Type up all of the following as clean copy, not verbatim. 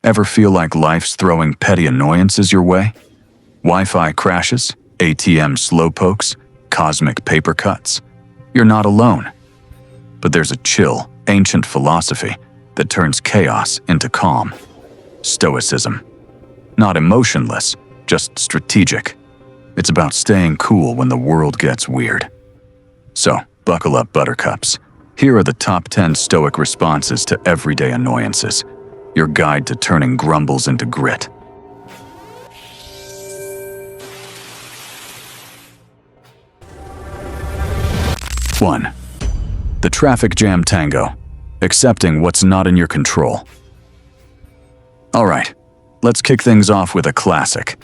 Ever feel like life's throwing petty annoyances your way? Wi-Fi crashes, ATM slowpokes, cosmic paper cuts? You're not alone. But there's a chill, ancient philosophy that turns chaos into calm. Stoicism. Not emotionless, just strategic. It's about staying cool when the world gets weird. So, buckle up, buttercups. Here are the top 10 Stoic responses to everyday annoyances. Your guide to turning grumbles into grit. 1. The traffic jam tango. Accepting what's not in your control. Alright, let's kick things off with a classic.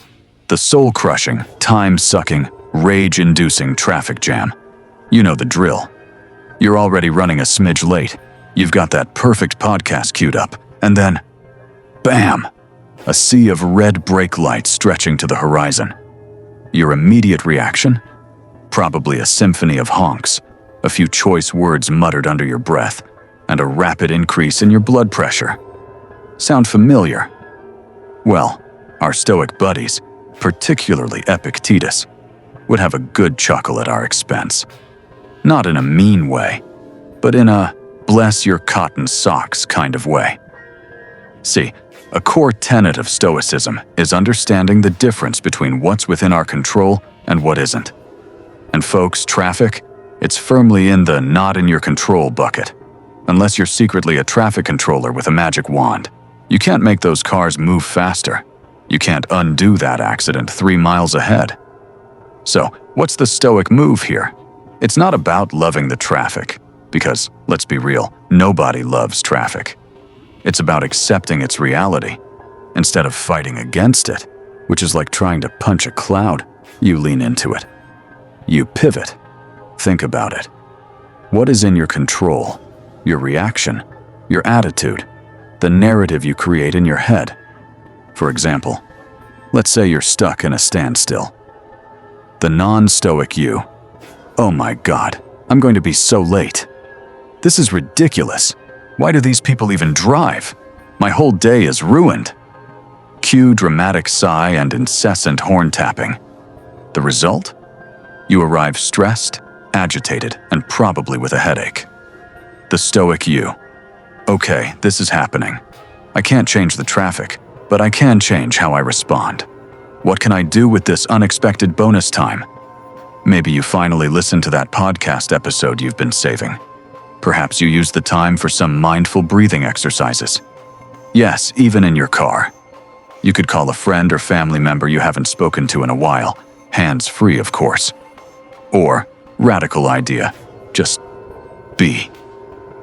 The soul-crushing, time-sucking, rage-inducing traffic jam. You know the drill. You're already running a smidge late. You've got that perfect podcast queued up. And then, bam! A sea of red brake lights stretching to the horizon. Your immediate reaction? Probably a symphony of honks, a few choice words muttered under your breath, and a rapid increase in your blood pressure. Sound familiar? Well, our Stoic buddies, particularly Epictetus, would have a good chuckle at our expense. Not in a mean way, but in a bless your cotton socks kind of way. See, a core tenet of Stoicism is understanding the difference between what's within our control and what isn't. And folks, traffic, it's firmly in the not in your control bucket. Unless you're secretly a traffic controller with a magic wand. You can't make those cars move faster. You can't undo that accident 3 miles ahead. So, what's the Stoic move here? It's not about loving the traffic, because, let's be real, nobody loves traffic. It's about accepting its reality, instead of fighting against it, which is like trying to punch a cloud. You lean into it. You pivot. Think about it. What is in your control? Your reaction, your attitude, the narrative you create in your head. For example, let's say you're stuck in a standstill. The non-Stoic you. Oh my God, I'm going to be so late. This is ridiculous. Why do these people even drive? My whole day is ruined. Cue dramatic sigh and incessant horn tapping. The result? You arrive stressed, agitated, and probably with a headache. The Stoic you. Okay, this is happening. I can't change the traffic, but I can change how I respond. What can I do with this unexpected bonus time? Maybe you finally listened to that podcast episode you've been saving. Perhaps you use the time for some mindful breathing exercises. Yes, even in your car. You could call a friend or family member you haven't spoken to in a while, hands-free, of course. Or, radical idea, just be.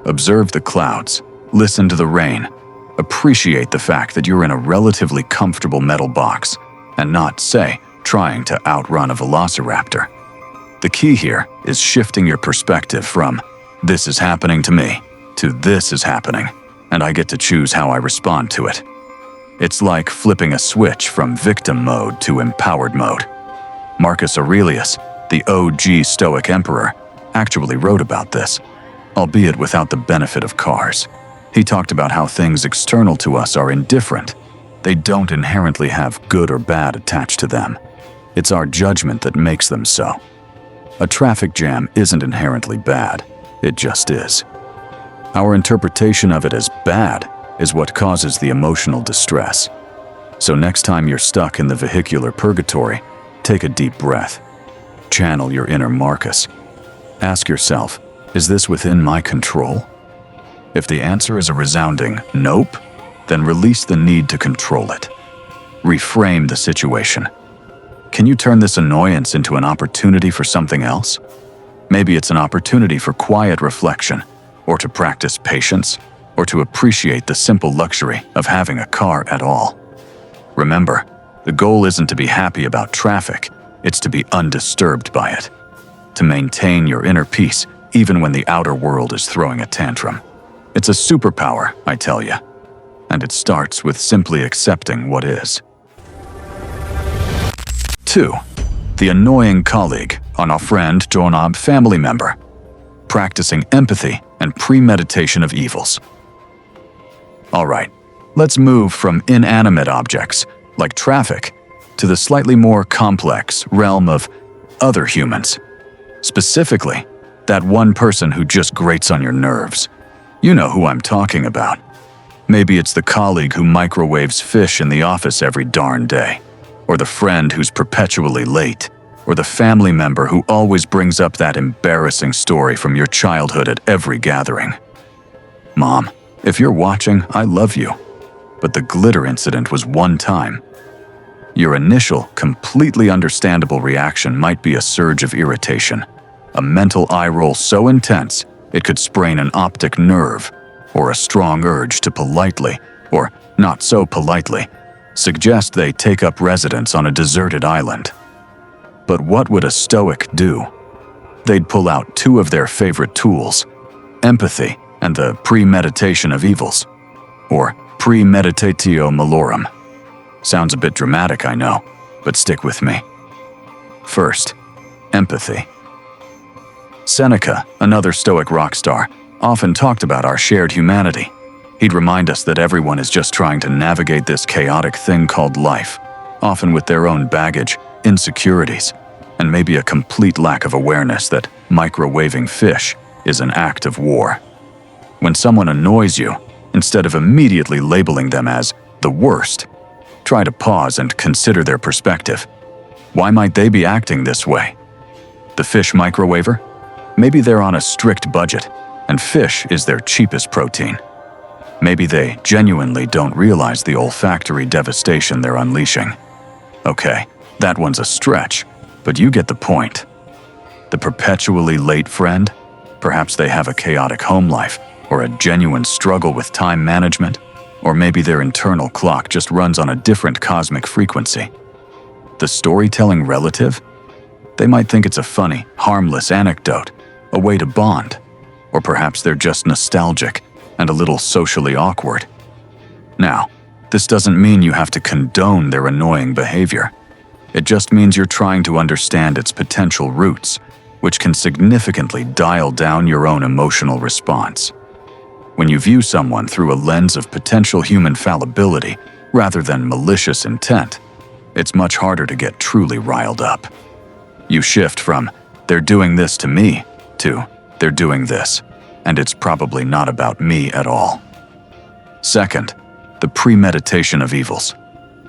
Observe the clouds, listen to the rain, appreciate the fact that you're in a relatively comfortable metal box, and not, say, trying to outrun a velociraptor. The key here is shifting your perspective from, this is happening to me, to this is happening, and I get to choose how I respond to it. It's like flipping a switch from victim mode to empowered mode. Marcus Aurelius, the OG Stoic emperor, actually wrote about this, albeit without the benefit of cars. He talked about how things external to us are indifferent. They don't inherently have good or bad attached to them. It's our judgment that makes them so. A traffic jam isn't inherently bad, it just is. Our interpretation of it as bad is what causes the emotional distress. So next time you're stuck in the vehicular purgatory, take a deep breath. Channel your inner Marcus. Ask yourself, is this within my control? If the answer is a resounding nope, then release the need to control it. Reframe the situation. Can you turn this annoyance into an opportunity for something else? Maybe it's an opportunity for quiet reflection, or to practice patience, or to appreciate the simple luxury of having a car at all. Remember, the goal isn't to be happy about traffic, it's to be undisturbed by it. To maintain your inner peace, even when the outer world is throwing a tantrum. It's a superpower, I tell you. And it starts with simply accepting what is. 2. The annoying colleague on a friend, doorknob, family member. Practicing empathy and premeditation of evils. Alright, Let's move from inanimate objects, like traffic, to the slightly more complex realm of other humans. Specifically, that one person who just grates on your nerves. You know who I'm talking about. Maybe it's the colleague who microwaves fish in the office every darn day, or the friend who's perpetually late, or the family member who always brings up that embarrassing story from your childhood at every gathering. Mom, if you're watching, I love you. But the glitter incident was one time. Your initial, completely understandable reaction might be a surge of irritation, a mental eye roll so intense it could sprain an optic nerve, or a strong urge to politely, or not so politely, suggest they take up residence on a deserted island. But what would a Stoic do? They'd pull out two of their favorite tools, empathy and the premeditation of evils, or premeditatio malorum. Sounds a bit dramatic, I know, but stick with me. First, empathy. Seneca, another Stoic rock star, often talked about our shared humanity. He'd remind us that everyone is just trying to navigate this chaotic thing called life, often with their own baggage, insecurities, and maybe a complete lack of awareness that microwaving fish is an act of war. When someone annoys you, instead of immediately labeling them as the worst, try to pause and consider their perspective. Why might they be acting this way? The fish microwaver? Maybe they're on a strict budget, and fish is their cheapest protein. Maybe they genuinely don't realize the olfactory devastation they're unleashing. Okay, that one's a stretch, but you get the point. The perpetually late friend? Perhaps they have a chaotic home life, or a genuine struggle with time management, or maybe their internal clock just runs on a different cosmic frequency. The storytelling relative? They might think it's a funny, harmless anecdote, a way to bond, or perhaps they're just nostalgic and a little socially awkward. Now, this doesn't mean you have to condone their annoying behavior. It just means you're trying to understand its potential roots, which can significantly dial down your own emotional response. When you view someone through a lens of potential human fallibility rather than malicious intent, it's much harder to get truly riled up. You shift from, "they're doing this to me," to, "they're doing this, and it's probably not about me at all." Second, the premeditation of evils.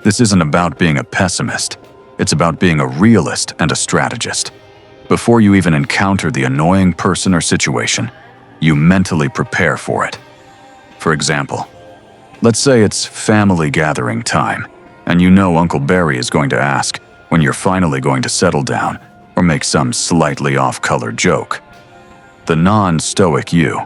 This isn't about being a pessimist. It's about being a realist and a strategist. Before you even encounter the annoying person or situation, you mentally prepare for it. For example, let's say it's family gathering time, and you know Uncle Barry is going to ask when you're finally going to settle down or make some slightly off-color joke. The non-Stoic you.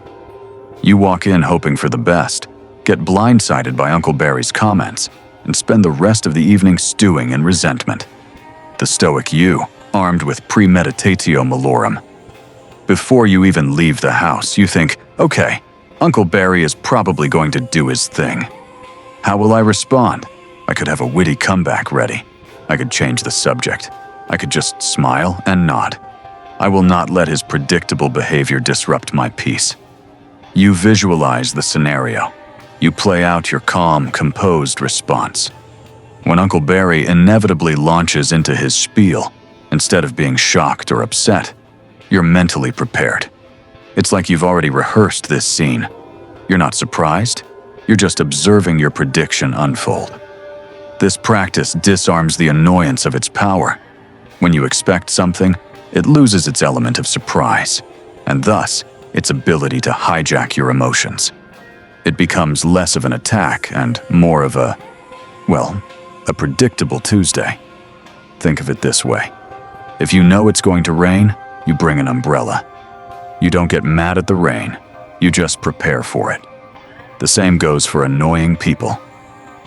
You walk in hoping for the best, get blindsided by Uncle Barry's comments, and spend the rest of the evening stewing in resentment. The Stoic you, armed with premeditatio malorum. Before you even leave the house, you think, okay, Uncle Barry is probably going to do his thing. How will I respond? I could have a witty comeback ready. I could change the subject. I could just smile and nod. I will not let his predictable behavior disrupt my peace. You visualize the scenario. You play out your calm, composed response. When Uncle Barry inevitably launches into his spiel, instead of being shocked or upset, you're mentally prepared. It's like you've already rehearsed this scene. You're not surprised. You're just observing your prediction unfold. This practice disarms the annoyance of its power. When you expect something, it loses its element of surprise, and thus its ability to hijack your emotions. It becomes less of an attack and more of a predictable Tuesday. Think of it this way. If you know it's going to rain, you bring an umbrella. You don't get mad at the rain, you just prepare for it. The same goes for annoying people.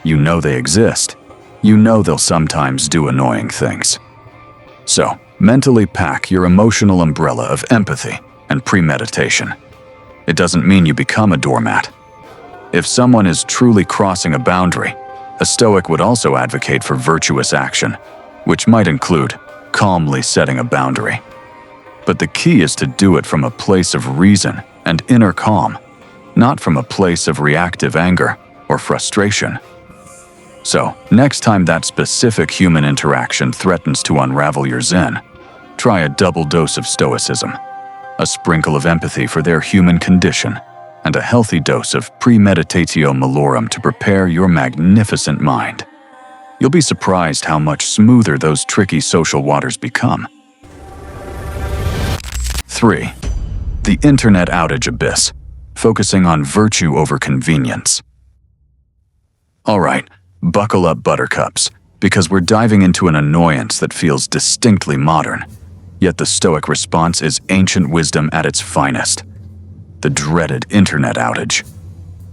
You know they exist. You know they'll sometimes do annoying things. So, mentally pack your emotional umbrella of empathy and premeditation. It doesn't mean you become a doormat. If someone is truly crossing a boundary, a Stoic would also advocate for virtuous action, which might include calmly setting a boundary. But the key is to do it from a place of reason and inner calm, not from a place of reactive anger or frustration. So, next time that specific human interaction threatens to unravel your zen, try a double dose of Stoicism, a sprinkle of empathy for their human condition, and a healthy dose of premeditatio malorum to prepare your magnificent mind. You'll be surprised how much smoother those tricky social waters become. 3. The Internet Outage Abyss, focusing on virtue over convenience. Alright, buckle up, buttercups, because we're diving into an annoyance that feels distinctly modern, yet the Stoic response is ancient wisdom at its finest. The dreaded internet outage.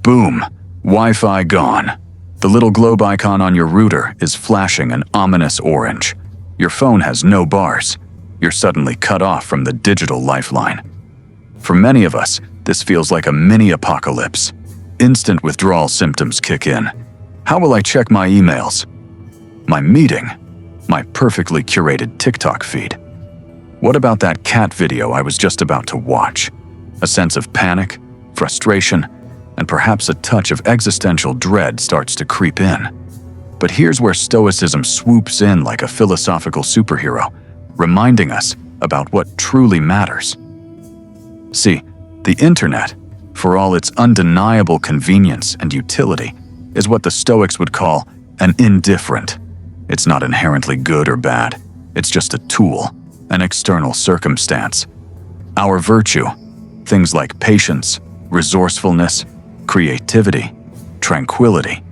Boom! Wi-Fi gone. The little globe icon on your router is flashing an ominous orange. Your phone has no bars. You're suddenly cut off from the digital lifeline. For many of us, this feels like a mini-apocalypse. Instant withdrawal symptoms kick in. How will I check my emails? My meeting? My perfectly curated TikTok feed? What about that cat video I was just about to watch? A sense of panic, frustration, and perhaps a touch of existential dread starts to creep in. But here's where Stoicism swoops in like a philosophical superhero, reminding us about what truly matters. See, the internet, for all its undeniable convenience and utility, is what the Stoics would call an indifferent. It's not inherently good or bad. It's just a tool, an external circumstance. Our virtue, things like patience, resourcefulness, creativity, tranquility,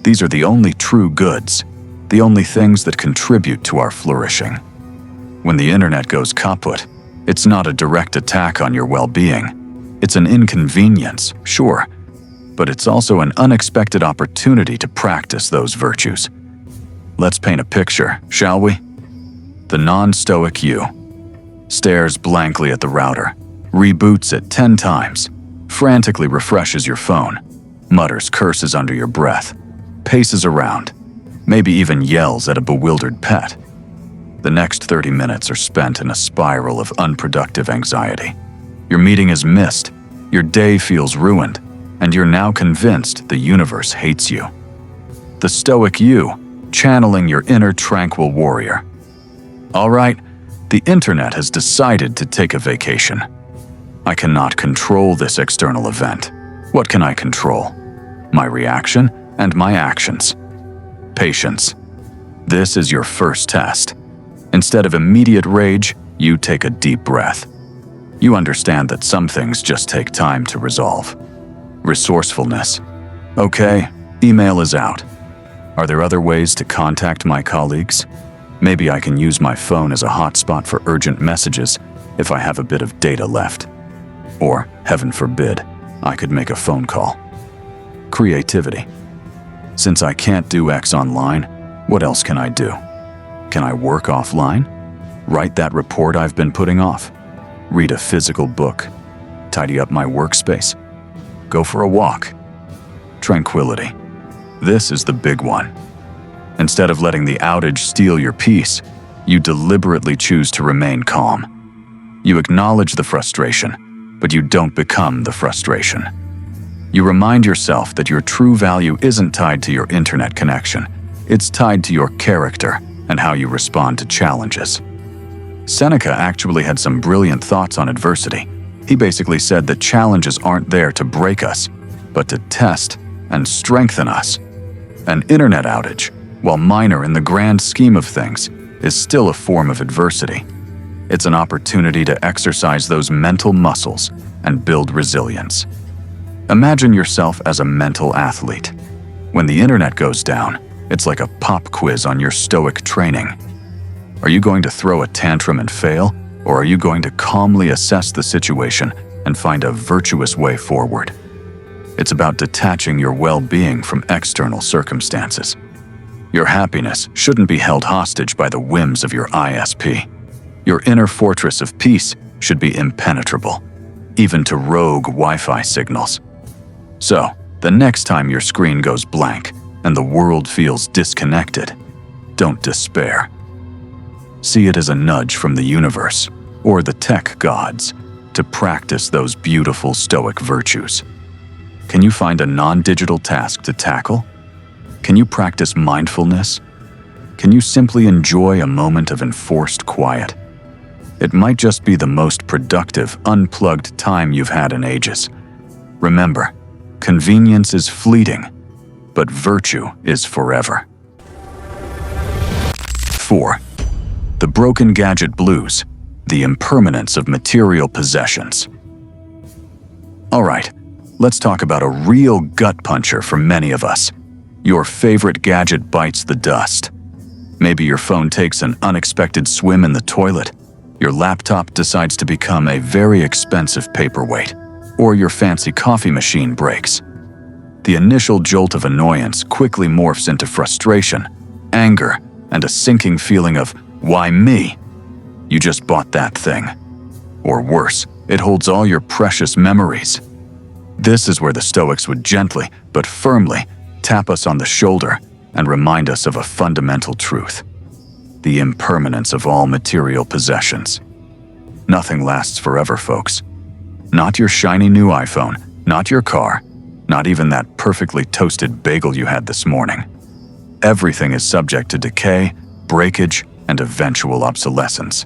these are the only true goods, the only things that contribute to our flourishing. When the internet goes kaput, it's not a direct attack on your well-being. It's an inconvenience, sure, but it's also an unexpected opportunity to practice those virtues. Let's paint a picture, shall we? The non-stoic you stares blankly at the router, reboots it 10 times, frantically refreshes your phone, mutters curses under your breath, paces around, maybe even yells at a bewildered pet. The next 30 minutes are spent in a spiral of unproductive anxiety. Your meeting is missed, your day feels ruined, and you're now convinced the universe hates you. The stoic you, channeling your inner tranquil warrior. All right, the internet has decided to take a vacation. I cannot control this external event. What can I control? My reaction and my actions. Patience. This is your first test. Instead of immediate rage, you take a deep breath. You understand that some things just take time to resolve. Resourcefulness. Okay, email is out. Are there other ways to contact my colleagues? Maybe I can use my phone as a hotspot for urgent messages if I have a bit of data left. Or, heaven forbid, I could make a phone call. Creativity. Since I can't do X online, what else can I do? Can I work offline? Write that report I've been putting off? Read a physical book? Tidy up my workspace? Go for a walk? Tranquility. This is the big one. Instead of letting the outage steal your peace, you deliberately choose to remain calm. You acknowledge the frustration, but you don't become the frustration. You remind yourself that your true value isn't tied to your internet connection. It's tied to your character and how you respond to challenges. Seneca actually had some brilliant thoughts on adversity. He basically said that challenges aren't there to break us, but to test and strengthen us. An internet outage, while minor in the grand scheme of things, is still a form of adversity. It's an opportunity to exercise those mental muscles and build resilience. Imagine yourself as a mental athlete. When the internet goes down, it's like a pop quiz on your stoic training. Are you going to throw a tantrum and fail, or are you going to calmly assess the situation and find a virtuous way forward? It's about detaching your well-being from external circumstances. Your happiness shouldn't be held hostage by the whims of your ISP. Your inner fortress of peace should be impenetrable, even to rogue Wi-Fi signals. So, the next time your screen goes blank and the world feels disconnected, don't despair. See it as a nudge from the universe or the tech gods to practice those beautiful stoic virtues. Can you find a non-digital task to tackle? Can you practice mindfulness? Can you simply enjoy a moment of enforced quiet? It might just be the most productive, unplugged time you've had in ages. Remember, convenience is fleeting, but virtue is forever. 4. The broken gadget blues, the impermanence of material possessions. All right, let's talk about a real gut puncher for many of us. Your favorite gadget bites the dust. Maybe your phone takes an unexpected swim in the toilet. Your laptop decides to become a very expensive paperweight, or your fancy coffee machine breaks. The initial jolt of annoyance quickly morphs into frustration, anger, and a sinking feeling of, why me? You just bought that thing. Or worse, it holds all your precious memories. This is where the Stoics would gently, but firmly, tap us on the shoulder and remind us of a fundamental truth: the impermanence of all material possessions. Nothing lasts forever, folks. Not your shiny new iPhone, not your car, not even that perfectly toasted bagel you had this morning. Everything is subject to decay, breakage, and eventual obsolescence.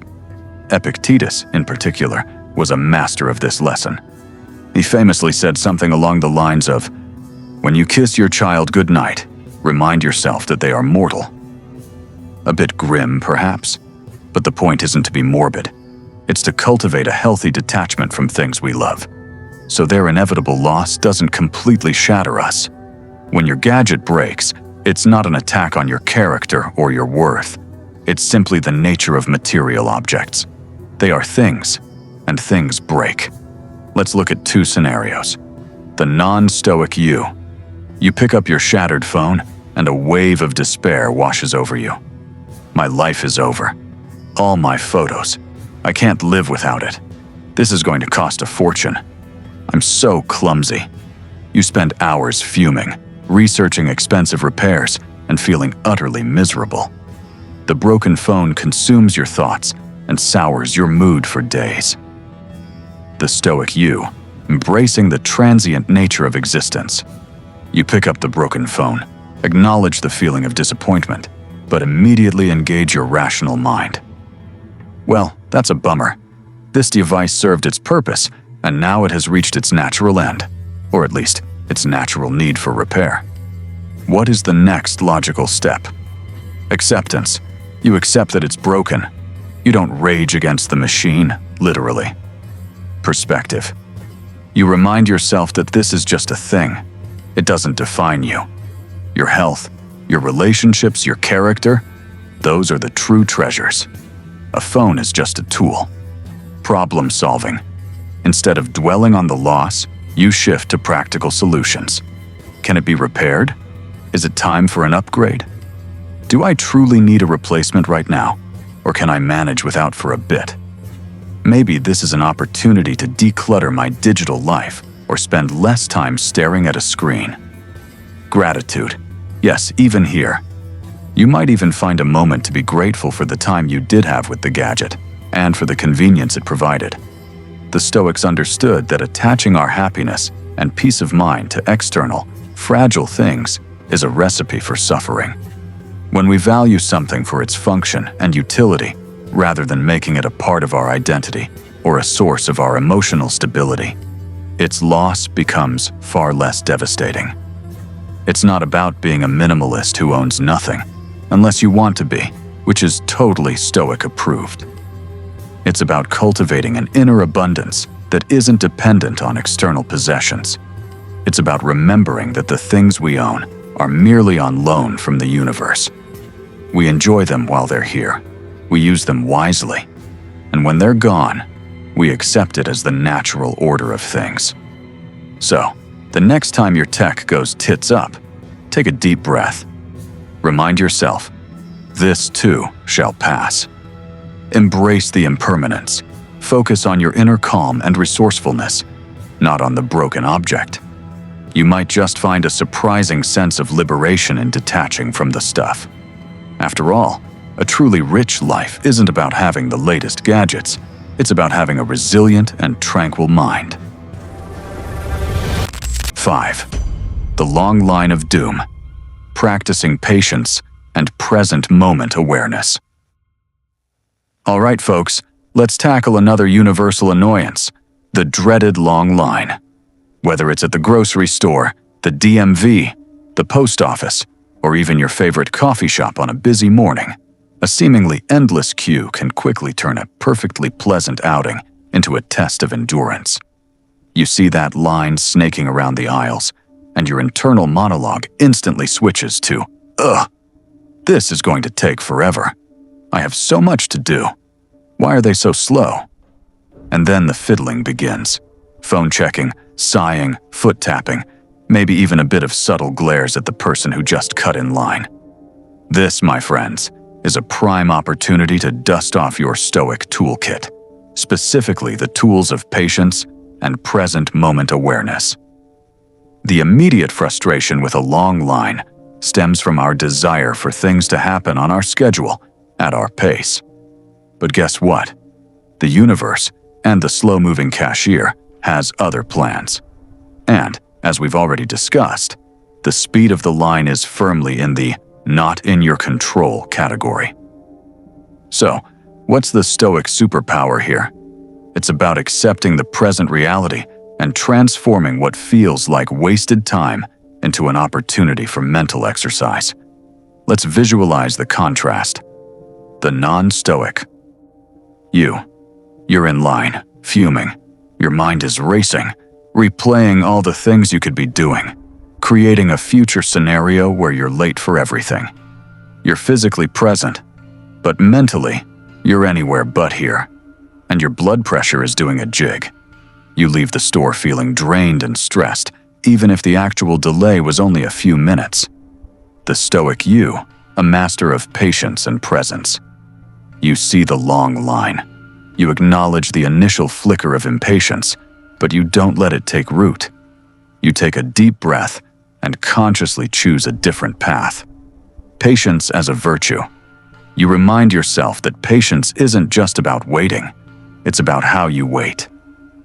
Epictetus, in particular, was a master of this lesson. He famously said something along the lines of, "When you kiss your child goodnight, remind yourself that they are mortal." A bit grim, perhaps, but the point isn't to be morbid. It's to cultivate a healthy detachment from things we love, so their inevitable loss doesn't completely shatter us. When your gadget breaks, it's not an attack on your character or your worth. It's simply the nature of material objects. They are things, and things break. Let's look at two scenarios. The non-stoic you. You pick up your shattered phone, and a wave of despair washes over you. My life is over. All my photos. I can't live without it. This is going to cost a fortune. I'm so clumsy. You spend hours fuming, researching expensive repairs, and feeling utterly miserable. The broken phone consumes your thoughts and sours your mood for days. The stoic you, embracing the transient nature of existence. You pick up the broken phone, acknowledge the feeling of disappointment, but immediately engage your rational mind. Well, that's a bummer. This device served its purpose, and now it has reached its natural end, or at least its natural need for repair. What is the next logical step? Acceptance. You accept that it's broken. You don't rage against the machine, literally. Perspective. You remind yourself that this is just a thing. It doesn't define you. Your health, your relationships, your character, those are the true treasures. A phone is just a tool. Problem solving. Instead of dwelling on the loss, you shift to practical solutions. Can it be repaired? Is it time for an upgrade? Do I truly need a replacement right now, or can I manage without for a bit? Maybe this is an opportunity to declutter my digital life or spend less time staring at a screen. Gratitude. Yes, even here. You might even find a moment to be grateful for the time you did have with the gadget and for the convenience it provided. The Stoics understood that attaching our happiness and peace of mind to external, fragile things is a recipe for suffering. When we value something for its function and utility, rather than making it a part of our identity or a source of our emotional stability, its loss becomes far less devastating. It's not about being a minimalist who owns nothing, unless you want to be, which is totally Stoic approved. It's about cultivating an inner abundance that isn't dependent on external possessions. It's about remembering that the things we own are merely on loan from the universe. We enjoy them while they're here. We use them wisely. And when they're gone, we accept it as the natural order of things. So, the next time your tech goes tits up, take a deep breath. Remind yourself, this too shall pass. Embrace the impermanence. Focus on your inner calm and resourcefulness, not on the broken object. You might just find a surprising sense of liberation in detaching from the stuff. After all, a truly rich life isn't about having the latest gadgets. It's about having a resilient and tranquil mind. 5. The long line of doom. Practicing patience and present moment awareness. All right, folks, let's tackle another universal annoyance, the dreaded long line. Whether it's at the grocery store, the DMV, the post office, or even your favorite coffee shop on a busy morning, a seemingly endless queue can quickly turn a perfectly pleasant outing into a test of endurance. You see that line snaking around the aisles, and your internal monologue instantly switches to, "Ugh, this is going to take forever. I have so much to do. Why are they so slow?" And then the fiddling begins. Phone checking, sighing, foot tapping, maybe even a bit of subtle glares at the person who just cut in line. This, my friends, is a prime opportunity to dust off your Stoic toolkit, specifically the tools of patience and present moment awareness. The immediate frustration with a long line stems from our desire for things to happen on our schedule, at our pace. But guess what? The universe and the slow-moving cashier has other plans. And, as we've already discussed, the speed of the line is firmly in the not in your control category. So, what's the Stoic superpower here? It's about accepting the present reality and transforming what feels like wasted time into an opportunity for mental exercise. Let's visualize the contrast. The non-Stoic. You're in line, fuming. Your mind is racing, replaying all the things you could be doing, creating a future scenario where you're late for everything. You're physically present, but mentally, you're anywhere but here, and your blood pressure is doing a jig. You leave the store feeling drained and stressed, even if the actual delay was only a few minutes. The Stoic you, a master of patience and presence. You see the long line. You acknowledge the initial flicker of impatience, but you don't let it take root. You take a deep breath and consciously choose a different path. Patience as a virtue. You remind yourself that patience isn't just about waiting. It's about how you wait.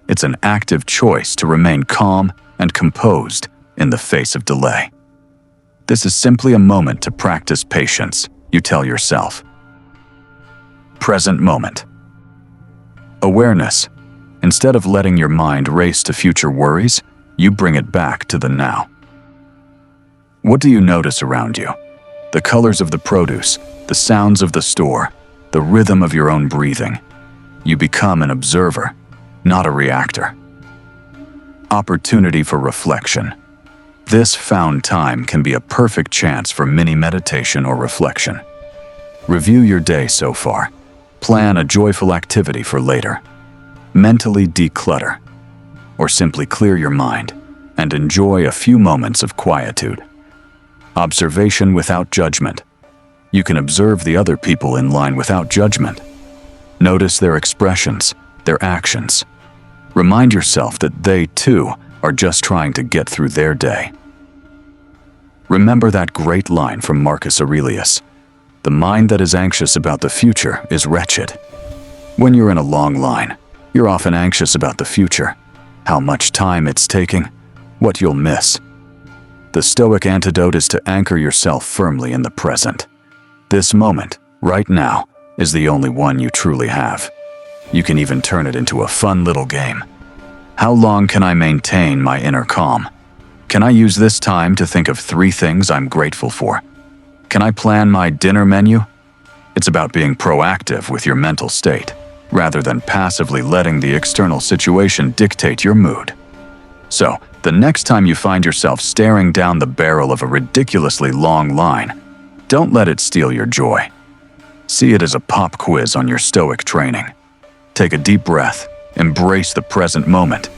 It's an active choice to remain calm and composed in the face of delay. This is simply a moment to practice patience, you tell yourself. Present moment. Awareness. Instead of letting your mind race to future worries, you bring it back to the now. What do you notice around you? The colors of the produce, the sounds of the store, the rhythm of your own breathing. You become an observer, not a reactor. Opportunity for reflection. This found time can be a perfect chance for mini meditation or reflection. Review your day so far. Plan a joyful activity for later. Mentally declutter, or simply clear your mind and enjoy a few moments of quietude. Observation without judgment. You can observe the other people in line without judgment. Notice their expressions, their actions. Remind yourself that they, too, are just trying to get through their day. Remember that great line from Marcus Aurelius: "The mind that is anxious about the future is wretched." When you're in a long line, you're often anxious about the future, how much time it's taking, what you'll miss. The Stoic antidote is to anchor yourself firmly in the present. This moment, right now, is the only one you truly have. You can even turn it into a fun little game. How long can I maintain my inner calm? Can I use this time to think of 3 things I'm grateful for? Can I plan my dinner menu? It's about being proactive with your mental state, rather than passively letting the external situation dictate your mood. So, the next time you find yourself staring down the barrel of a ridiculously long line, don't let it steal your joy. See it as a pop quiz on your Stoic training. Take a deep breath, embrace the present moment,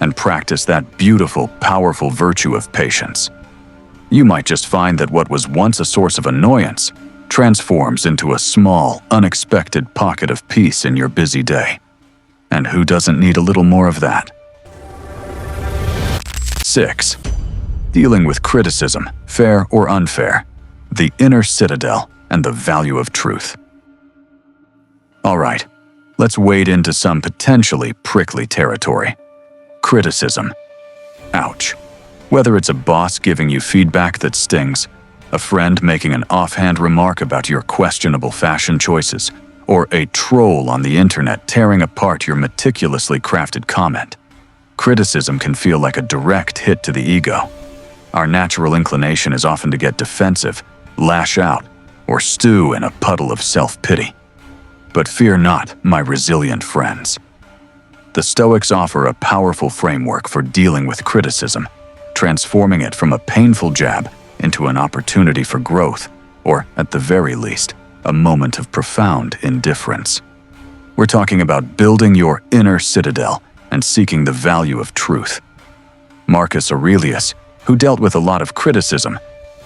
and practice that beautiful, powerful virtue of patience. You might just find that what was once a source of annoyance transforms into a small, unexpected pocket of peace in your busy day. And who doesn't need a little more of that? 6. Dealing with criticism, fair or unfair. The Inner Citadel and the value of truth. All right, let's wade into some potentially prickly territory. Criticism. Ouch. Whether it's a boss giving you feedback that stings, a friend making an offhand remark about your questionable fashion choices, or a troll on the internet tearing apart your meticulously crafted comment, criticism can feel like a direct hit to the ego. Our natural inclination is often to get defensive, lash out, or stew in a puddle of self-pity. But fear not, my resilient friends. The Stoics offer a powerful framework for dealing with criticism, transforming it from a painful jab into an opportunity for growth, or, at the very least, a moment of profound indifference. We're talking about building your inner citadel and seeking the value of truth. Marcus Aurelius, who dealt with a lot of criticism,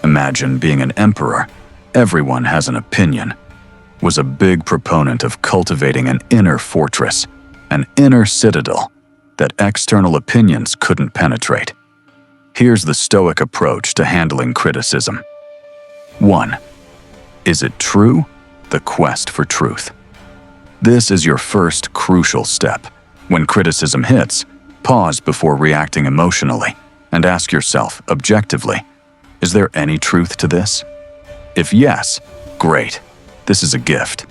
imagine being an emperor, everyone has an opinion, was a big proponent of cultivating an inner fortress, an inner citadel that external opinions couldn't penetrate. Here's the Stoic approach to handling criticism. 1. Is it true? The quest for truth. This is your first crucial step. When criticism hits, pause before reacting emotionally and ask yourself objectively, is there any truth to this? If yes, great. This is a gift.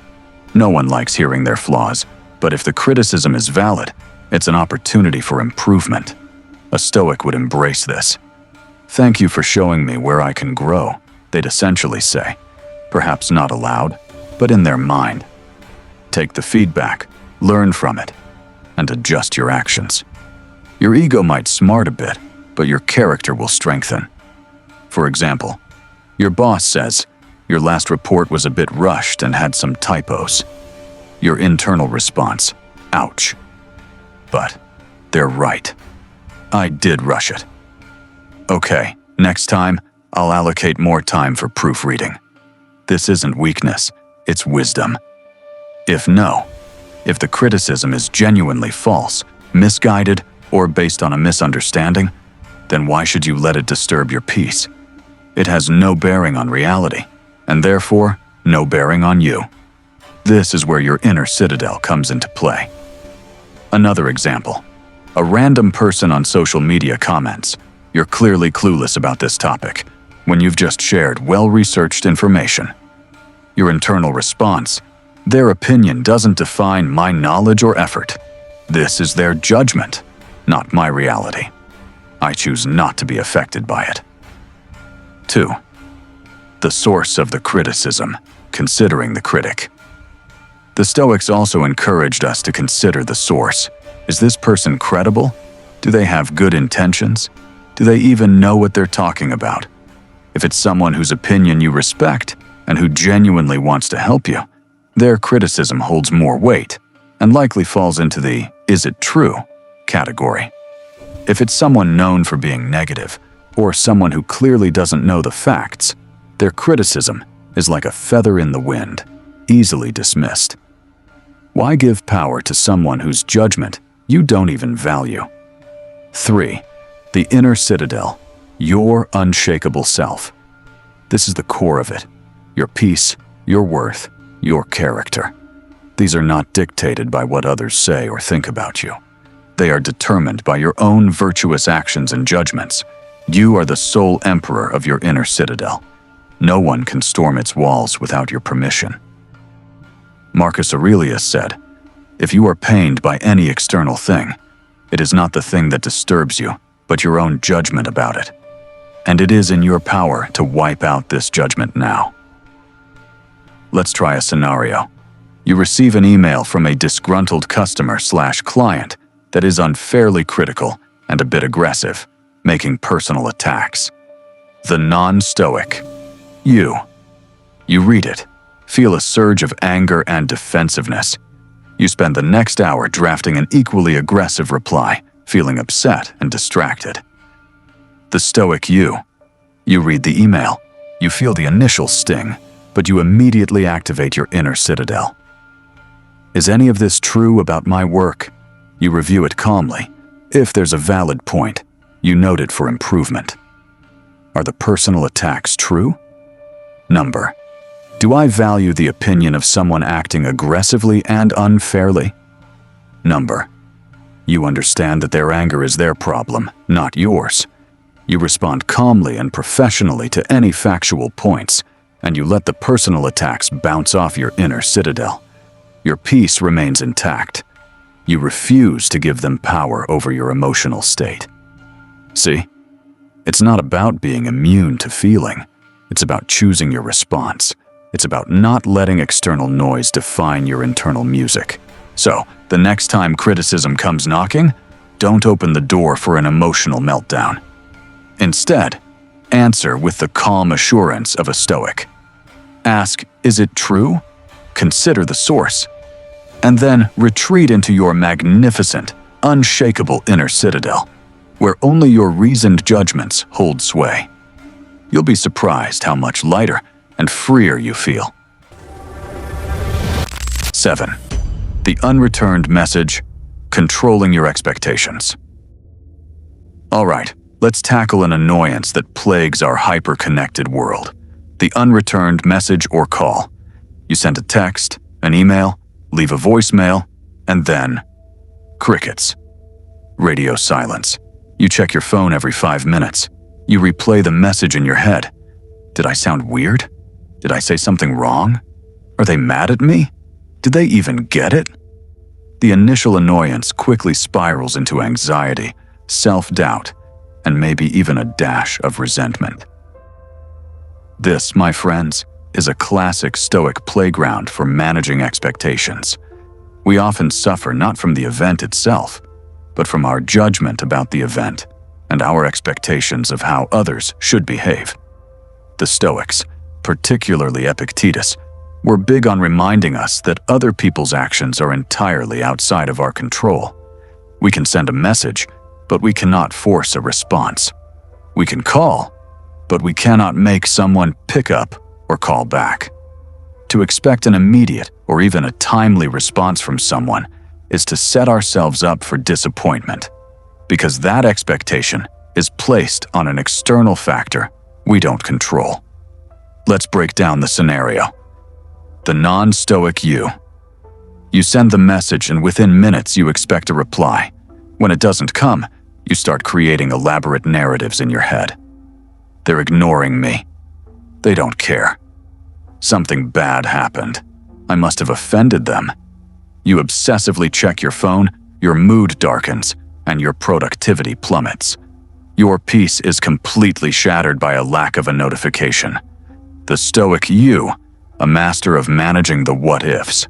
No one likes hearing their flaws, but if the criticism is valid, it's an opportunity for improvement. A Stoic would embrace this. Thank you for showing me where I can grow, they'd essentially say, perhaps not aloud, but in their mind. Take the feedback, learn from it, and adjust your actions. Your ego might smart a bit, but your character will strengthen. For example, your boss says, your last report was a bit rushed and had some typos. Your internal response, ouch. But they're right. I did rush it. Okay, next time, I'll allocate more time for proofreading. This isn't weakness, it's wisdom. If the criticism is genuinely false, misguided, or based on a misunderstanding, then why should you let it disturb your peace? It has no bearing on reality, and therefore, no bearing on you. This is where your inner citadel comes into play. Another example. A random person on social media comments, "You're clearly clueless about this topic," when you've just shared well-researched information. Your internal response, "Their opinion doesn't define my knowledge or effort. This is their judgment, not my reality. I choose not to be affected by it." 2. The source of the criticism, considering the critic. The Stoics also encouraged us to consider the source. Is this person credible? Do they have good intentions? Do they even know what they're talking about? If it's someone whose opinion you respect and who genuinely wants to help you, their criticism holds more weight and likely falls into the "is it true" category. If it's someone known for being negative or someone who clearly doesn't know the facts, their criticism is like a feather in the wind, easily dismissed. Why give power to someone whose judgment you don't even value? 3. The inner citadel, your unshakable self. This is the core of it. Your peace, your worth, your character. These are not dictated by what others say or think about you. They are determined by your own virtuous actions and judgments. You are the sole emperor of your inner citadel. No one can storm its walls without your permission. Marcus Aurelius said, "If you are pained by any external thing, it is not the thing that disturbs you, but your own judgment about it. And it is in your power to wipe out this judgment now." Let's try a scenario. You receive an email from a disgruntled customer/client that is unfairly critical and a bit aggressive, making personal attacks. The non-Stoic. You read it, feel a surge of anger and defensiveness. You spend the next hour drafting an equally aggressive reply, feeling upset and distracted. The Stoic you read the email, you feel the initial sting, but you immediately activate your inner citadel. Is any of this true about my work? You review it calmly. If there's a valid point, you note it for improvement. Are the personal attacks true? Number. Do I value the opinion of someone acting aggressively and unfairly? Number. You understand that their anger is their problem, not yours. You respond calmly and professionally to any factual points, and you let the personal attacks bounce off your inner citadel. Your peace remains intact. You refuse to give them power over your emotional state. See? It's not about being immune to feeling. It's about choosing your response. It's about not letting external noise define your internal music. So, the next time criticism comes knocking, don't open the door for an emotional meltdown. Instead, answer with the calm assurance of a Stoic. Ask, is it true? Consider the source. And then retreat into your magnificent, unshakable inner citadel, where only your reasoned judgments hold sway. You'll be surprised how much lighter and freer you feel. 7. The unreturned message, controlling your expectations. All right, let's tackle an annoyance that plagues our hyper-connected world. The unreturned message or call. You send a text, an email, leave a voicemail, and then crickets. Radio silence. You check your phone every 5 minutes. You replay the message in your head. Did I sound weird? Did I say something wrong? Are they mad at me? Did they even get it? The initial annoyance quickly spirals into anxiety, self-doubt, and maybe even a dash of resentment. This, my friends, is a classic Stoic playground for managing expectations. We often suffer not from the event itself, but from our judgment about the event and our expectations of how others should behave. The Stoics, particularly Epictetus, were big on reminding us that other people's actions are entirely outside of our control. We can send a message, but we cannot force a response. We can call, but we cannot make someone pick up or call back. To expect an immediate or even a timely response from someone is to set ourselves up for disappointment, because that expectation is placed on an external factor we don't control. Let's break down the scenario. The non-Stoic you. You send the message and within minutes you expect a reply. When it doesn't come, you start creating elaborate narratives in your head. They're ignoring me. They don't care. Something bad happened. I must have offended them. You obsessively check your phone, your mood darkens, and your productivity plummets. Your peace is completely shattered by a lack of a notification. The Stoic you, a master of managing the what-ifs.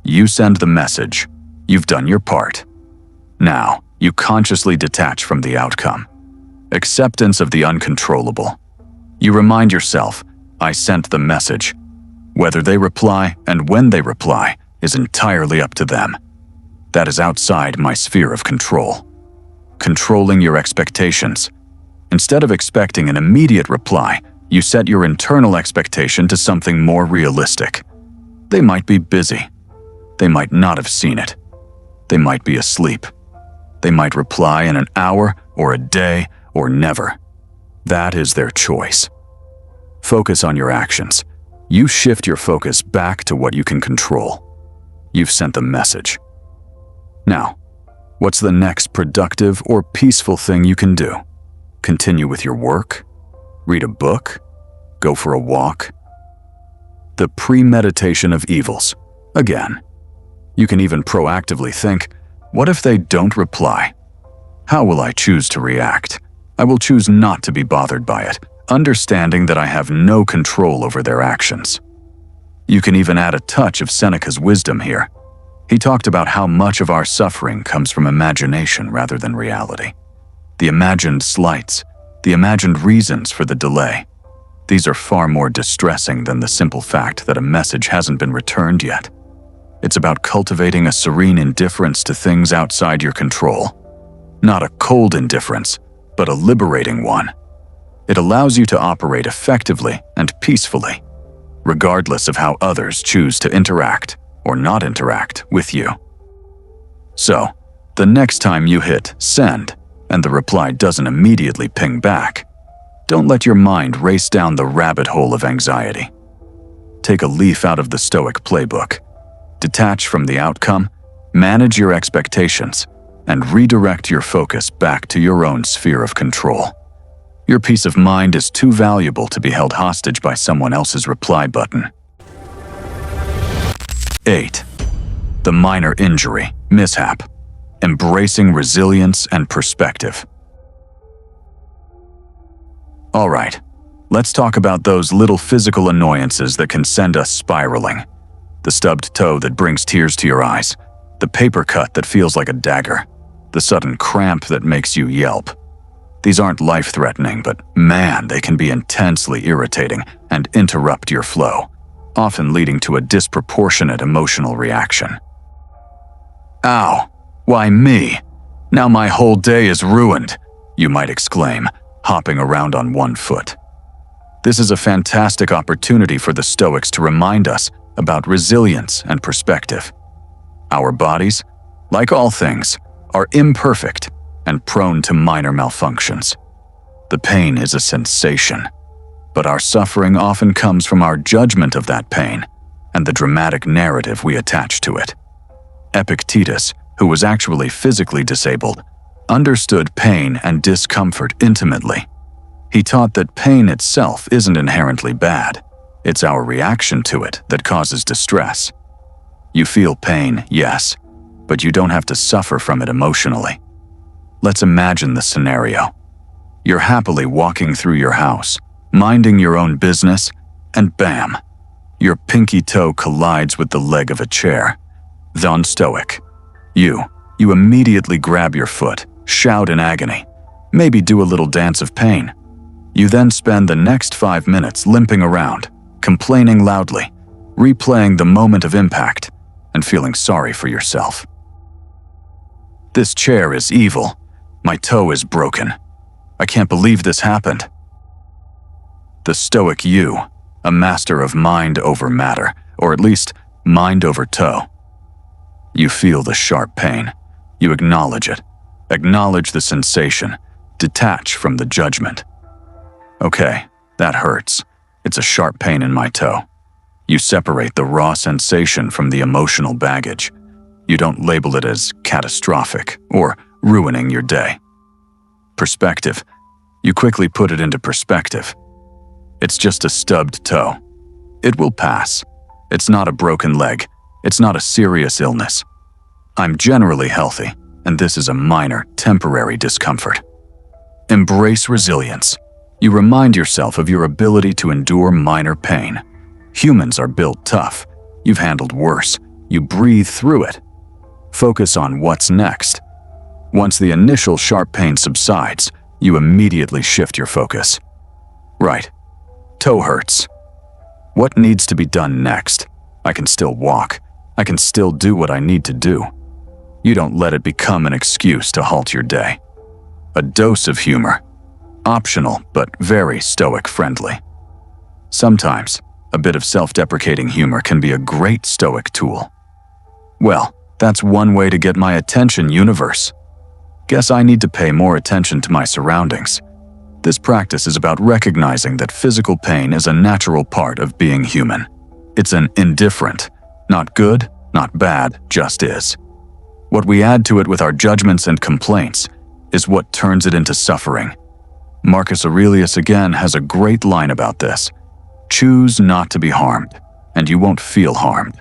You send the message. You've done your part. Now, you consciously detach from the outcome. Acceptance of the uncontrollable. You remind yourself, I sent the message. Whether they reply and when they reply is entirely up to them. That is outside my sphere of control. Controlling your expectations. Instead of expecting an immediate reply, you set your internal expectation to something more realistic. They might be busy. They might not have seen it. They might be asleep. They might reply in an hour or a day or never. That is their choice. Focus on your actions. You shift your focus back to what you can control. You've sent the message. Now, what's the next productive or peaceful thing you can do? Continue with your work? Read a book? Go for a walk? The premeditation of evils. Again, you can even proactively think, what if they don't reply? How will I choose to react? I will choose not to be bothered by it, understanding that I have no control over their actions. You can even add a touch of Seneca's wisdom here. He talked about how much of our suffering comes from imagination rather than reality. The imagined slights, the imagined reasons for the delay. These are far more distressing than the simple fact that a message hasn't been returned yet. It's about cultivating a serene indifference to things outside your control. Not a cold indifference, but a liberating one. It allows you to operate effectively and peacefully, regardless of how others choose to interact or not interact with you. So, the next time you hit send and the reply doesn't immediately ping back, don't let your mind race down the rabbit hole of anxiety. Take a leaf out of the Stoic playbook. Detach from the outcome, manage your expectations, and redirect your focus back to your own sphere of control. Your peace of mind is too valuable to be held hostage by someone else's reply button. 8. The minor injury, mishap. Embracing resilience and perspective. Alright, let's talk about those little physical annoyances that can send us spiraling. The stubbed toe that brings tears to your eyes. The paper cut that feels like a dagger. The sudden cramp that makes you yelp. These aren't life-threatening, but man, they can be intensely irritating and interrupt your flow, often leading to a disproportionate emotional reaction. Ow! Why me? Now my whole day is ruined, you might exclaim, hopping around on one foot. This is a fantastic opportunity for the Stoics to remind us about resilience and perspective. Our bodies, like all things, are imperfect and prone to minor malfunctions. The pain is a sensation, but our suffering often comes from our judgment of that pain and the dramatic narrative we attach to it. Epictetus, who was actually physically disabled, understood pain and discomfort intimately. He taught that pain itself isn't inherently bad. It's our reaction to it that causes distress. You feel pain, yes, but you don't have to suffer from it emotionally. Let's imagine the scenario. You're happily walking through your house, minding your own business, and bam, your pinky toe collides with the leg of a chair. The unstoic. You immediately grab your foot, shout in agony, maybe do a little dance of pain. You then spend the next 5 minutes limping around, complaining loudly, replaying the moment of impact, and feeling sorry for yourself. This chair is evil. My toe is broken. I can't believe this happened. The Stoic you, a master of mind over matter, or at least mind over toe. You feel the sharp pain. You acknowledge it. Acknowledge the sensation. Detach from the judgment. Okay, that hurts. It's a sharp pain in my toe. You separate the raw sensation from the emotional baggage. You don't label it as catastrophic or ruining your day. Perspective. You quickly put it into perspective. It's just a stubbed toe. It will pass. It's not a broken leg. It's not a serious illness. I'm generally healthy, and this is a minor, temporary discomfort. Embrace resilience. You remind yourself of your ability to endure minor pain. Humans are built tough. You've handled worse. You breathe through it. Focus on what's next. Once the initial sharp pain subsides, you immediately shift your focus. Right. Toe hurts. What needs to be done next? I can still walk. I can still do what I need to do. You don't let it become an excuse to halt your day. A dose of humor. Optional, but very Stoic-friendly. Sometimes, a bit of self-deprecating humor can be a great Stoic tool. Well, that's one way to get my attention, universe. Guess I need to pay more attention to my surroundings. This practice is about recognizing that physical pain is a natural part of being human. It's an indifferent, not good, not bad, just is. What we add to it with our judgments and complaints is what turns it into suffering. Marcus Aurelius again has a great line about this. Choose not to be harmed, and you won't feel harmed.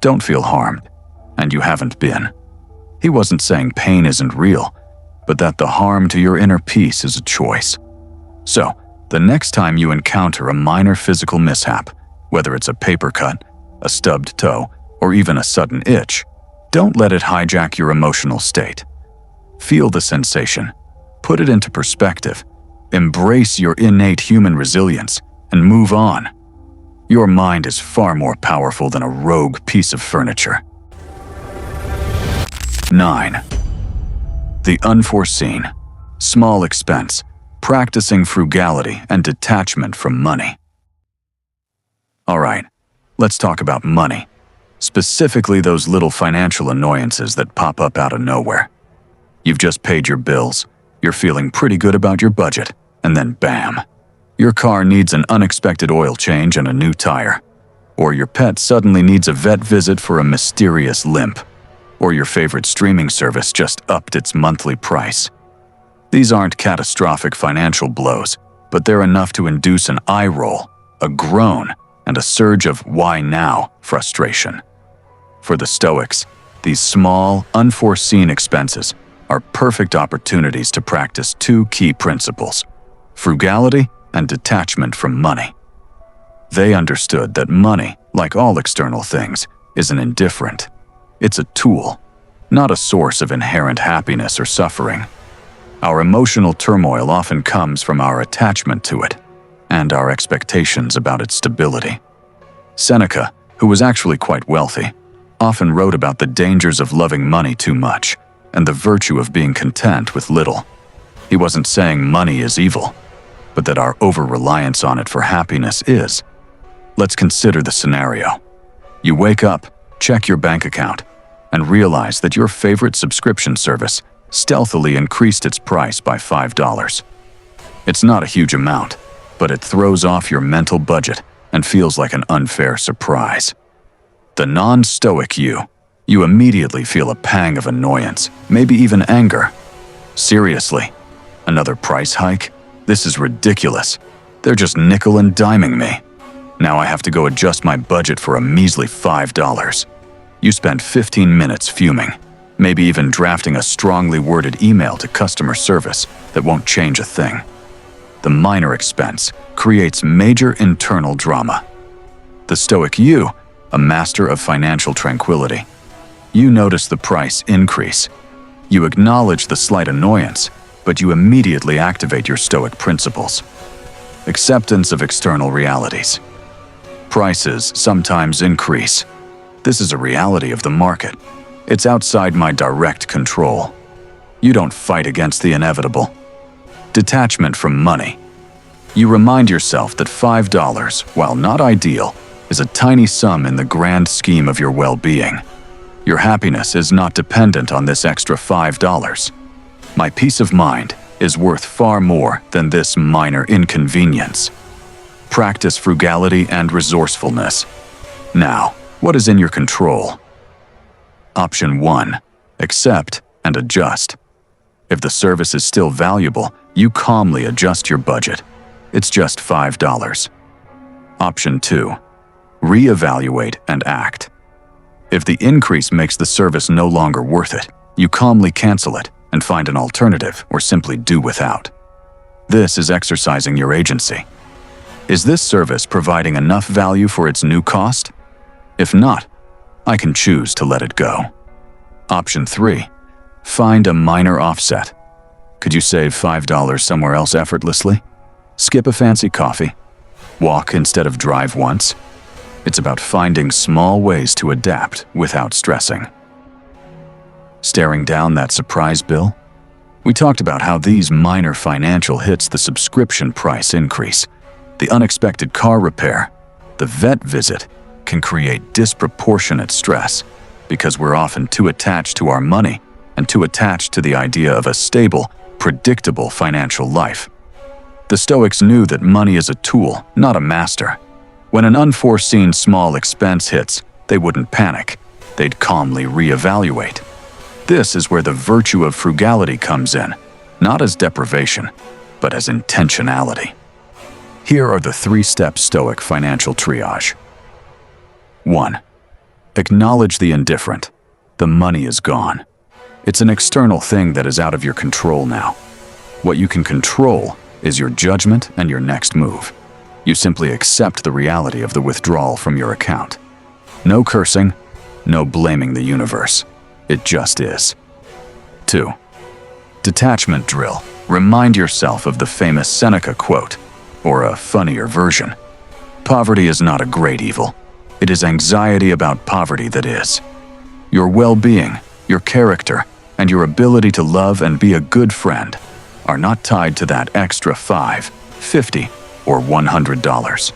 Don't feel harmed, and you haven't been. He wasn't saying pain isn't real, but that the harm to your inner peace is a choice. So, the next time you encounter a minor physical mishap, whether it's a paper cut, a stubbed toe, or even a sudden itch, don't let it hijack your emotional state. Feel the sensation, put it into perspective, embrace your innate human resilience, and move on. Your mind is far more powerful than a rogue piece of furniture. 9. The unforeseen, small expense, practicing frugality and detachment from money. Alright, let's talk about money. Specifically those little financial annoyances that pop up out of nowhere. You've just paid your bills, you're feeling pretty good about your budget, and then bam! Your car needs an unexpected oil change and a new tire. Or your pet suddenly needs a vet visit for a mysterious limp. Or your favorite streaming service just upped its monthly price. These aren't catastrophic financial blows, but they're enough to induce an eye roll, a groan, and a surge of "why now" frustration. For the Stoics, these small, unforeseen expenses are perfect opportunities to practice two key principles: frugality and detachment from money. They understood that money, like all external things, isn't indifferent. It's a tool, not a source of inherent happiness or suffering. Our emotional turmoil often comes from our attachment to it and our expectations about its stability. Seneca, who was actually quite wealthy, often wrote about the dangers of loving money too much and the virtue of being content with little. He wasn't saying money is evil, but that our over-reliance on it for happiness is. Let's consider the scenario. You wake up, check your bank account, and realize that your favorite subscription service stealthily increased its price by $5. It's not a huge amount, but it throws off your mental budget and feels like an unfair surprise. The non-stoic you immediately feel a pang of annoyance, maybe even anger. Seriously, another price hike? This is ridiculous. They're just nickel and diming me. Now I have to go adjust my budget for a measly $5. You spend 15 minutes fuming, maybe even drafting a strongly worded email to customer service that won't change a thing. The minor expense creates major internal drama. The Stoic you, a master of financial tranquility. You notice the price increase. You acknowledge the slight annoyance, but you immediately activate your Stoic principles. Acceptance of external realities. Prices sometimes increase. This is a reality of the market. It's outside my direct control. You don't fight against the inevitable. Detachment from money. You remind yourself that $5, while not ideal, is a tiny sum in the grand scheme of your well-being. Your happiness is not dependent on this extra $5. My peace of mind is worth far more than this minor inconvenience. Practice frugality and resourcefulness. Now, what is in your control? Option 1. Accept and adjust. If the service is still valuable, you calmly adjust your budget. It's just $5. Option 2. Reevaluate and act. If the increase makes the service no longer worth it, you calmly cancel it and find an alternative or simply do without. This is exercising your agency. Is this service providing enough value for its new cost? If not, I can choose to let it go. Option 3. Find a minor offset. Could you save $5 somewhere else effortlessly? Skip a fancy coffee? Walk instead of drive once? It's about finding small ways to adapt without stressing. Staring down that surprise bill? We talked about how these minor financial hits, the subscription price increase, the unexpected car repair, the vet visit, can create disproportionate stress because we're often too attached to our money and too attached to the idea of a stable, predictable financial life. The Stoics knew that money is a tool, not a master. When an unforeseen small expense hits, they wouldn't panic. They'd calmly reevaluate. This is where the virtue of frugality comes in, not as deprivation, but as intentionality. Here are the 3-step Stoic financial triage. 1. Acknowledge the indifferent. The money is gone. It's an external thing that is out of your control now. What you can control is your judgment and your next move. You simply accept the reality of the withdrawal from your account. No cursing, no blaming the universe. It just is. 2. Detachment drill. Remind yourself of the famous Seneca quote, or a funnier version. Poverty is not a great evil. It is anxiety about poverty that is. Your well-being, your character, and your ability to love and be a good friend are not tied to that extra $5, $50, or $100.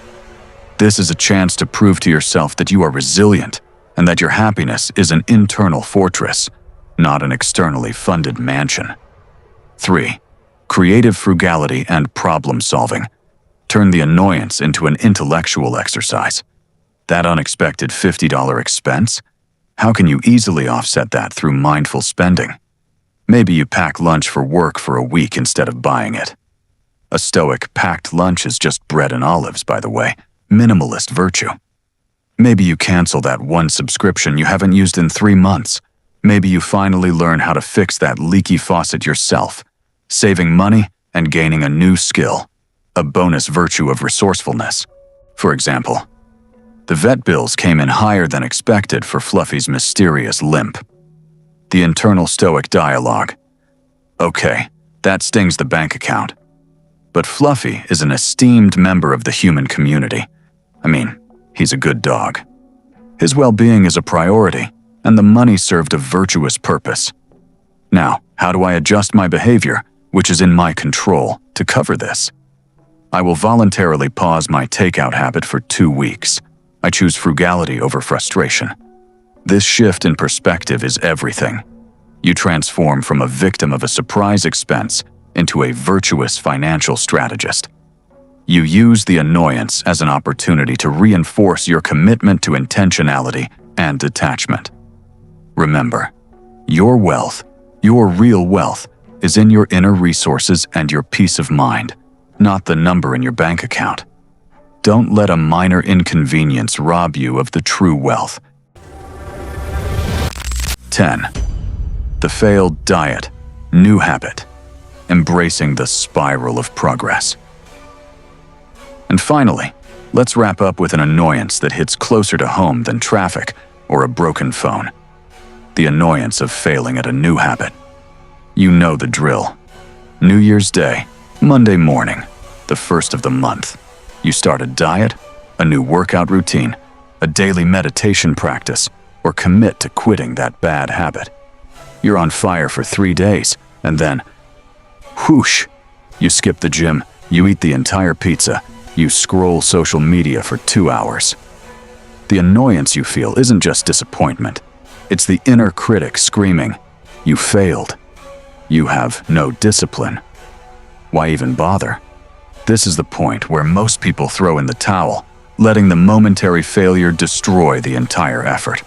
This is a chance to prove to yourself that you are resilient and that your happiness is an internal fortress, not an externally funded mansion. 3. Creative frugality and problem solving. Turn the annoyance into an intellectual exercise. That unexpected $50 expense? How can you easily offset that through mindful spending? Maybe you pack lunch for work for a week instead of buying it. A Stoic packed lunch is just bread and olives, by the way, minimalist virtue. Maybe you cancel that one subscription you haven't used in 3 months. Maybe you finally learn how to fix that leaky faucet yourself, saving money and gaining a new skill, a bonus virtue of resourcefulness. For example, the vet bills came in higher than expected for Fluffy's mysterious limp. The internal Stoic dialogue. Okay, that stings the bank account. But Fluffy is an esteemed member of the human community. I mean, he's a good dog. His well-being is a priority, and the money served a virtuous purpose. Now, how do I adjust my behavior, which is in my control, to cover this? I will voluntarily pause my takeout habit for 2 weeks. I choose frugality over frustration. This shift in perspective is everything. You transform from a victim of a surprise expense into a virtuous financial strategist. You use the annoyance as an opportunity to reinforce your commitment to intentionality and detachment. Remember, your wealth, your real wealth, is in your inner resources and your peace of mind, not the number in your bank account. Don't let a minor inconvenience rob you of the true wealth. 10. The failed diet, new habit, embracing the spiral of progress. And finally, let's wrap up with an annoyance that hits closer to home than traffic or a broken phone. The annoyance of failing at a new habit. You know the drill. New Year's Day, Monday morning, the first of the month. You start a diet, a new workout routine, a daily meditation practice, or commit to quitting that bad habit. You're on fire for 3 days, and then, whoosh, you skip the gym, you eat the entire pizza, you scroll social media for 2 hours. The annoyance you feel isn't just disappointment. It's the inner critic screaming, "You failed. You have no discipline. Why even bother?" This is the point where most people throw in the towel, letting the momentary failure destroy the entire effort.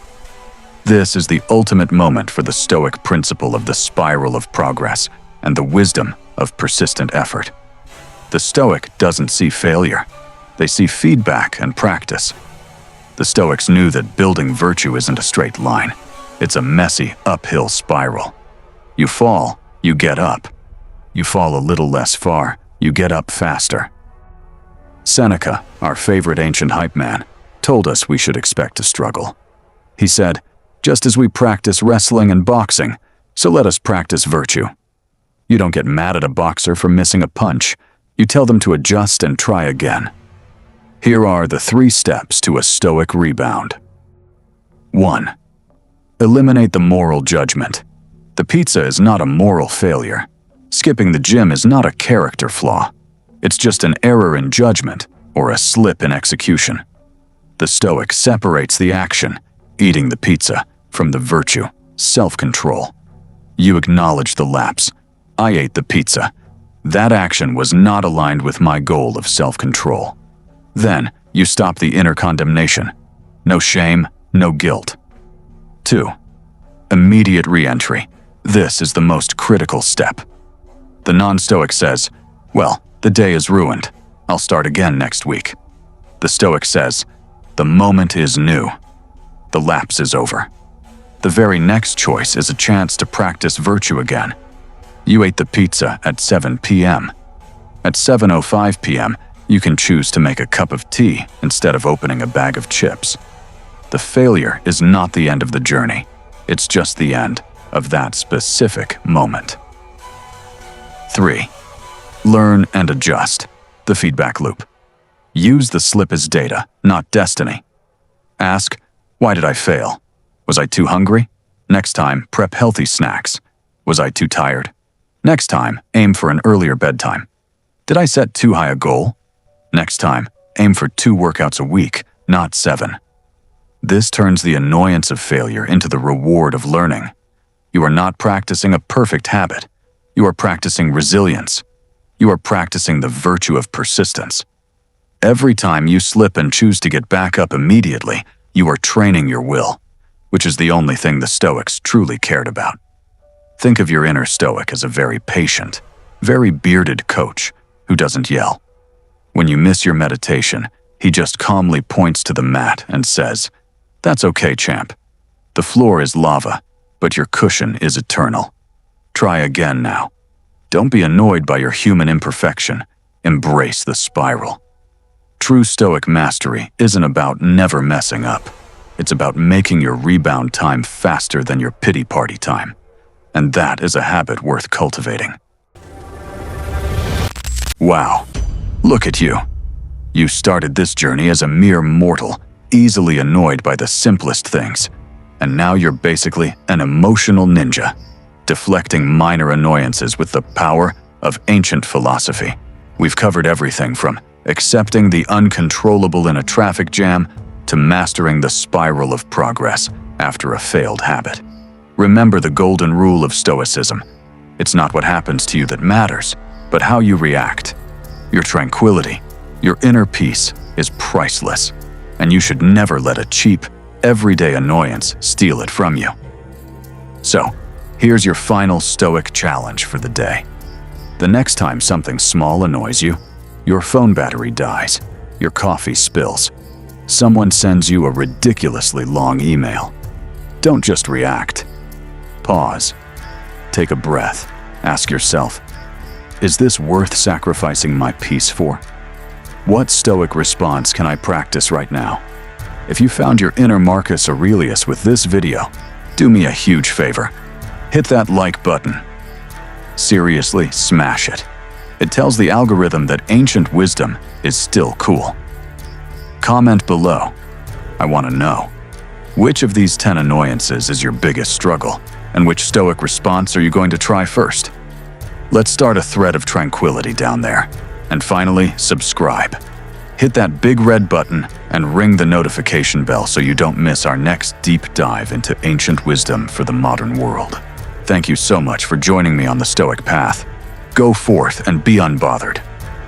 This is the ultimate moment for the Stoic principle of the spiral of progress and the wisdom of persistent effort. The Stoic doesn't see failure. They see feedback and practice. The Stoics knew that building virtue isn't a straight line. It's a messy, uphill spiral. You fall, you get up. You fall a little less far, you get up faster. Seneca, our favorite ancient hype man, told us we should expect to struggle. He said, "Just as we practice wrestling and boxing, so let us practice virtue." You don't get mad at a boxer for missing a punch. You tell them to adjust and try again. Here are the 3 steps to a Stoic rebound. 1. Eliminate the moral judgment. The pizza is not a moral failure. Skipping the gym is not a character flaw. It's just an error in judgment or a slip in execution. The Stoic separates the action, eating the pizza, from the virtue, self-control. You acknowledge the lapse. I ate the pizza. That action was not aligned with my goal of self-control. Then, you stop the inner condemnation. No shame, no guilt. 2. Immediate re-entry. This is the most critical step. The non-Stoic says, "Well, the day is ruined. I'll start again next week." The Stoic says, "The moment is new. The lapse is over." The very next choice is a chance to practice virtue again. You ate the pizza at 7 p.m. At 7:05 p.m., you can choose to make a cup of tea instead of opening a bag of chips. The failure is not the end of the journey. It's just the end of that specific moment. 3. Learn and adjust. The feedback loop. Use the slip as data, not destiny. Ask, why did I fail? Was I too hungry? Next time, prep healthy snacks. Was I too tired? Next time, aim for an earlier bedtime. Did I set too high a goal? Next time, aim for 2 workouts a week, not 7. This turns the annoyance of failure into the reward of learning. You are not practicing a perfect habit. You are practicing resilience. You are practicing the virtue of persistence. Every time you slip and choose to get back up immediately, you are training your will, which is the only thing the Stoics truly cared about. Think of your inner Stoic as a very patient, very bearded coach who doesn't yell. When you miss your meditation, he just calmly points to the mat and says, "That's okay, champ. The floor is lava, but your cushion is eternal. Try again now. Don't be annoyed by your human imperfection. Embrace the spiral." True Stoic mastery isn't about never messing up. It's about making your rebound time faster than your pity party time. And that is a habit worth cultivating. Wow, look at you. You started this journey as a mere mortal, easily annoyed by the simplest things. And now you're basically an emotional ninja, deflecting minor annoyances with the power of ancient philosophy. We've covered everything from accepting the uncontrollable in a traffic jam to mastering the spiral of progress after a failed habit. Remember the golden rule of Stoicism. It's not what happens to you that matters, but how you react. Your tranquility, your inner peace is priceless, and you should never let a cheap, everyday annoyance steal it from you. So, here's your final Stoic challenge for the day. The next time something small annoys you, your phone battery dies, your coffee spills, someone sends you a ridiculously long email, don't just react. Pause. Take a breath. Ask yourself, is this worth sacrificing my peace for? What Stoic response can I practice right now? If you found your inner Marcus Aurelius with this video, do me a huge favor. Hit that like button. Seriously, smash it. It tells the algorithm that ancient wisdom is still cool. Comment below. I want to know. Which of these 10 annoyances is your biggest struggle? And which Stoic response are you going to try first? Let's start a thread of tranquility down there. And finally, subscribe. Hit that big red button and ring the notification bell so you don't miss our next deep dive into ancient wisdom for the modern world. Thank you so much for joining me on the Stoic path. Go forth and be unbothered.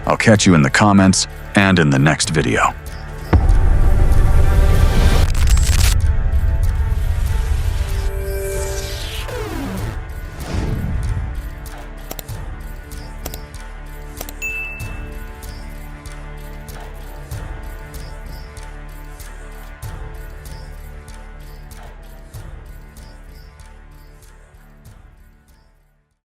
I'll catch you in the comments and in the next video.